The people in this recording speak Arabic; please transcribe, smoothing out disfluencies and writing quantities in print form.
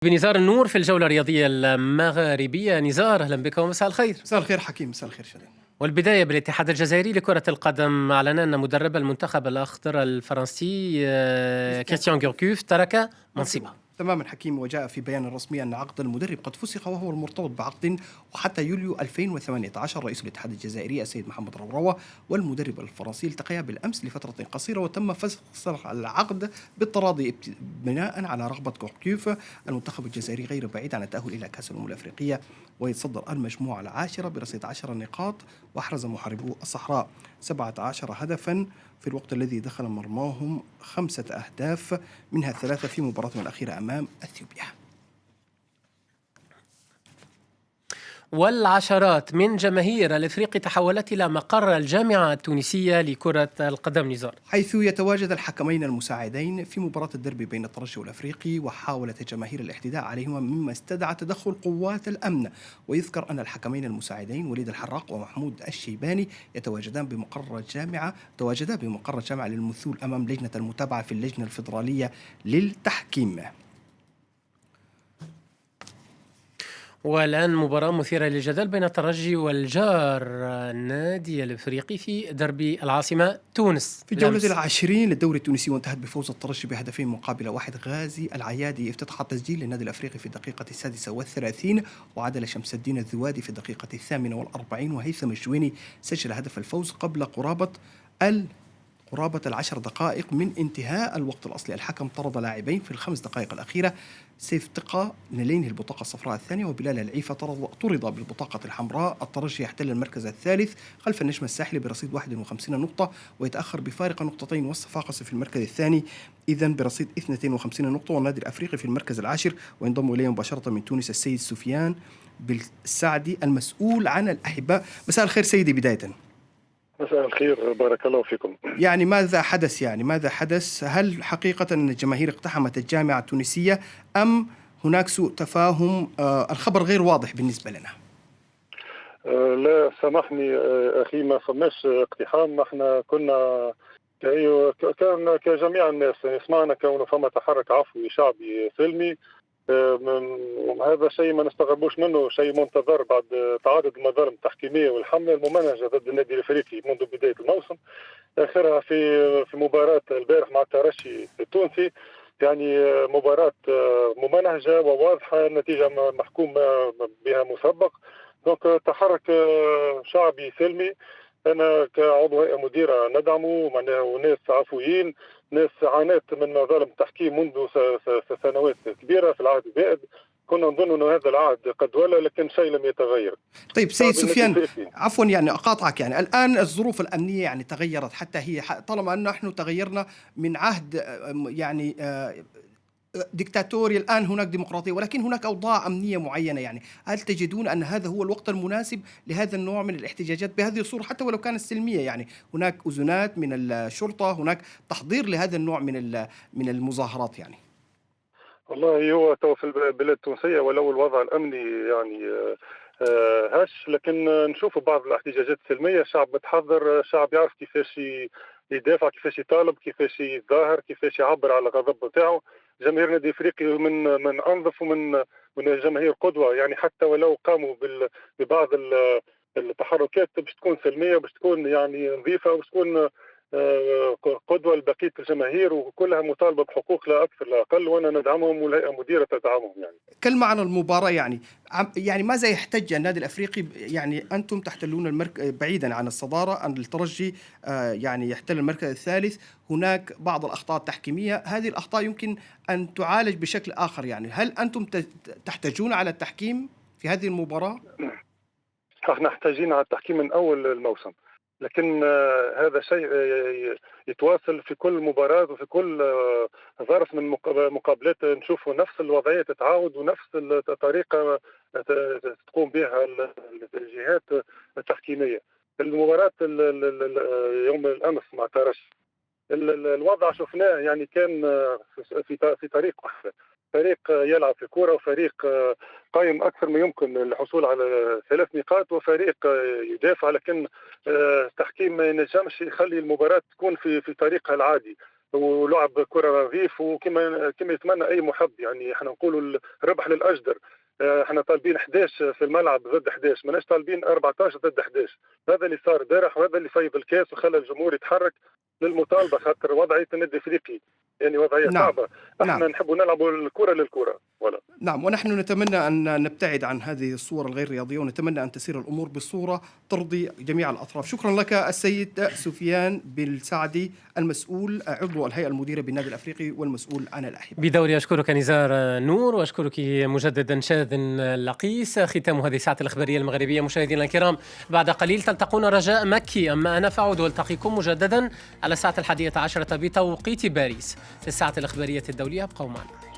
بنزار النور في الجولة الرياضية المغاربية. نزار، أهلا بك ومساء الخير. مساء الخير حكيم، مساء الخير شادي. والبداية بالاتحاد الجزائري لكرة القدم. أعلن أن مدرب المنتخب الأخضر الفرنسي كريستيان غوركوف ترك منصبه. تماما حكيم، وجاء في بيان رسمي أن عقد المدرب قد فسخ، وهو المرتبط بعقد وحتى يوليو 2018. رئيس الاتحاد الجزائري السيد محمد روروة والمدرب الفرنسي التقيا بالأمس لفترة قصيرة، وتم فسخ العقد بالتراضي بناء على رغبة غوركوف. المنتخب الجزائري غير بعيد عن التأهل إلى كأس الأمم الأفريقية، ويتصدر المجموعة العاشرة برصيد 10 نقاط، وأحرز محاربو الصحراء 17 هدفا في الوقت الذي دخل مرماهم 5 أهداف، منها 3 في مباراتهم الأخيرة أمام أثيوبيا. والعشرات من جماهير الإفريقي تحولت إلى مقر الجامعة التونسية لكرة القدم نزار، حيث يتواجد الحكمين المساعدين في مباراة الدربي بين الترجي والأفريقي، وحاولت الجماهير الاحتداء عليهما مما استدعى تدخل قوات الأمن. ويذكر أن الحكمين المساعدين وليد الحراق ومحمود الشيباني تواجدا بمقر الجامعة للمثول أمام لجنة المتابعة في اللجنة الفيدرالية للتحكيم. والآن مباراة مثيرة للجدل بين الترجي والجار النادي الإفريقي في دربي العاصمة تونس في الجولة 20 للدوري التونسي، وانتهت بفوز الترجي بهدفين مقابل 1. غازي العيادي افتتح التسجيل للنادي الأفريقي في الدقيقة 36، وعدل شمس الدين الذوادي في الدقيقة 48، وهيثم الجويني سجل هدف الفوز قبل قرابة 10 دقائق من انتهاء الوقت الأصلي. الحكم طرد لاعبين في ال5 دقائق الأخيرة، سيف تقى نلين البطاقة الصفراء الثانية، وبلال العيفة طرد بالبطاقة الحمراء. الترجي يحتل المركز الثالث خلف النجم الساحلي برصيد 51 نقطة، ويتأخر بفارق نقطتين والصفاقسي في المركز الثاني إذن برصيد 52 نقطة. والنادي الأفريقي في المركز العاشر، وينضم إليه مباشرة من تونس السيد سفيان بالسعدي المسؤول عن الأحباء. مساء الخير سيدي. بداية مساء الخير، بارك الله فيكم. يعني ماذا حدث؟ هل حقيقة أن الجماهير اقتحمت الجامعة التونسية، أم هناك سوء تفاهم؟ الخبر غير واضح بالنسبة لنا. لا سامحني أخي، ما فماش اقتحام. احنا كنا كان كجميع الناس، يعني سمعنا كونه فما تحرك عفوي شعبي سلمي. هذا شيء ما نستغربوش منه، شيء منتظر بعد تعدد المظالم التحكيميه والحمله الممنهجه ضد النادي الافريقي منذ بدايه الموسم، اخرها في مباراه البارح مع الترجي التونسي. يعني مباراه ممنهجه وواضحه، النتيجه محكوم بها مسبق. دونك تحرك شعبي سلمي. انا كعضو هيئه مديره ندعمه، معناها وناس عفويين، ناس عانت من ظلم التحكيم منذ سنوات كبيره في العهد البائد. كنا نظن انه هذا العهد قد ولى، لكن شيء لم يتغير. طيب سيد سفيان، عفوا يعني أقاطعك، يعني الآن الظروف الأمنية يعني تغيرت، حتى هي طالما أن نحن تغيرنا من عهد يعني ديكتاتوري، الآن هناك ديمقراطية، ولكن هناك أوضاع أمنية معينة. يعني هل تجدون أن هذا هو الوقت المناسب لهذا النوع من الاحتجاجات بهذه الصورة حتى ولو كانت سلمية؟ يعني هناك أذونات من الشرطة، هناك تحضير لهذا النوع من المظاهرات يعني. والله هو تو في البلاد التونسية ولو الوضع الأمني يعني هش، لكن نشوف بعض الاحتجاجات السلمية. شعب متحضر، شعب يعرف كيفاش يدافع، كيفاش يطالب، كيفاش يتظاهر، كيفاش يعبر على الغضب بتاعه. جماهير نادي افريقي من انظف ومن الجماهير قدوة، يعني حتى ولو قاموا ببعض التحركات باش تكون سلمية، باش تكون يعني نظيفة، وباش تكون قدوة لبقية الجماهير، وكلها مطالبة بحقوق لا أكثر لا أقل، وأنا ندعمهم والهيئة المديرة تدعمهم. يعني كلمة عن المباراة، يعني ماذا يحتاج النادي الأفريقي؟ يعني أنتم تحتلون بعيدا عن الصدارة، أن الترجي يعني يحتل المركز الثالث. هناك بعض الأخطاء التحكيمية، هذه الأخطاء يمكن أن تعالج بشكل آخر. يعني هل أنتم تحتاجون على التحكيم في هذه المباراة؟ احنا محتاجين على التحكيم من أول الموسم، لكن هذا شيء يتواصل في كل مباراة وفي كل ظرف من مقابلات. نشوف نفس الوضعية تتعاود ونفس الطريقة تقوم بها الجهات التحكيمية. المباراة يوم الأمس مع ترجي، الوضع شفناه يعني كان في طريق واحد، فريق يلعب في كرة، وفريق قائم أكثر ما يمكن للحصول على 3 نقاط، وفريق يدافع. لكن التحكيم ما ينجمش يخلي المباراة تكون في طريقها العادي. ولعب كره نظيف وكما يتمنى اي محب. يعني احنا نقولوا الربح للاجدر. احنا طالبين 11 في الملعب ضد 11، ماناش طالبين 14 ضد 11. هذا اللي صار امبارح وهذا اللي فيض الكاس وخلى الجمهور يتحرك للمطالبه، خاطر وضعيه النادي الافريقي يعني وضعيه صعبه. احنا نحبوا نلعبوا الكره للكره ولا. نعم، ونحن نتمنى أن نبتعد عن هذه الصور الغير رياضية، ونتمنى أن تسير الأمور بصورة ترضي جميع الأطراف. شكرا لك السيد سفيان بالسعدي، المسؤول عضو الهيئة المديرة بالنادي الأفريقي والمسؤول عن الأحبة. بدوري أشكرك نزار نور، وأشكرك مجددا شاذن لقيس. ختام هذه الساعة الإخبارية المغربية. مشاهدينا الكرام، بعد قليل تلتقون رجاء مكي، أما أنا فأعود والتقيكم مجددا على الساعة 11 بتوقيت باريس في الساعة الإخبارية الدولية. ابقوا معنا.